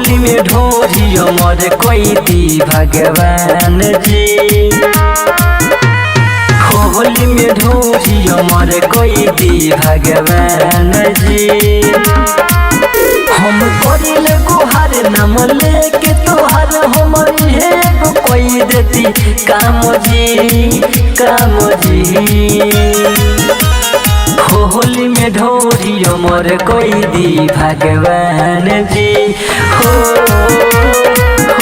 होली में ढोरी अमर कोई दी भगवान जी। होली में ढोरी अमर कोई दी भगवान जी। हम करिल गुहार नाम लेके तोहर हमर एगो कोई देती काम जी काम जी। होली में ढोरी अमर कोई दी भगवान जी।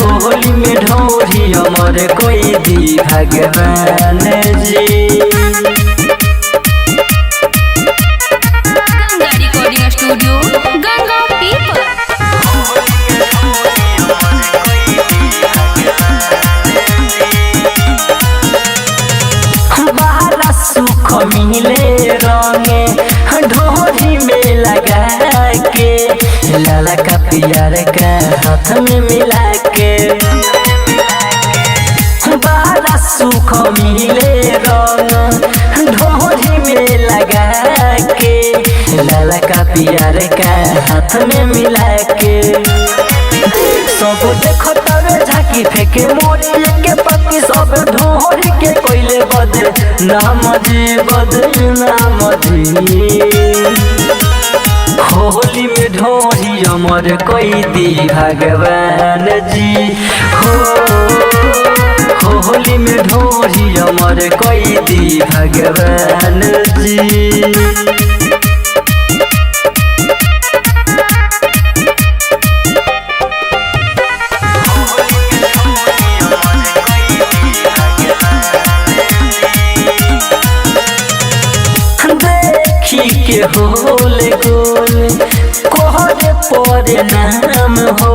होली में ढोरी अमर कोई दी भगवान जी। गंगा रिकॉर्डिंग स्टूडियो गंगा पीपल। बाहर सुख मिले रंगे ढोरी में लगा के, लाला का प्यार का हाथ में मिला के। बाहर सुख मिले रंग ढोरी में लगा के, लाला का प्यार का हाथ में मिला के। सब देखो तवे झाकी फेंके मोरी के पत्ती सब ढोरी के कोइले बदे नाम जी बदे नाम जी। होली में ढोरी अमर कोई दी भगवान जी। होली में ढोरी अमर कोई दी भगवान जी। देखी के होले गोल कोहरे परे नाम हो,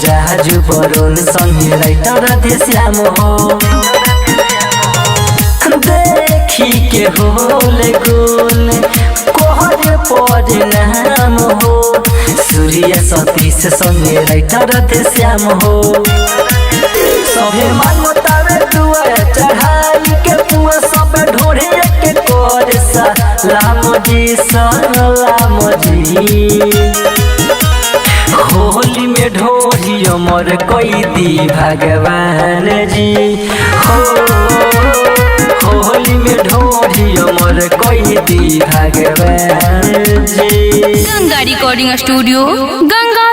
राजू बरुण संगे राइटर श्याम हो। देखी के होले गोल कोहरे परे नाम हो, सूर्य सतीश संगे राइटर श्याम हो। सभे मानतावे दुआ चढ़ाई के पुआ सब ढोरे के कर सलाम जी सलाम जी। होली में ढोरी अमर कोई दी भगवान जी। होली में ढोरी अमर कोई दी भगवान जी। Ganga recording studio Ganga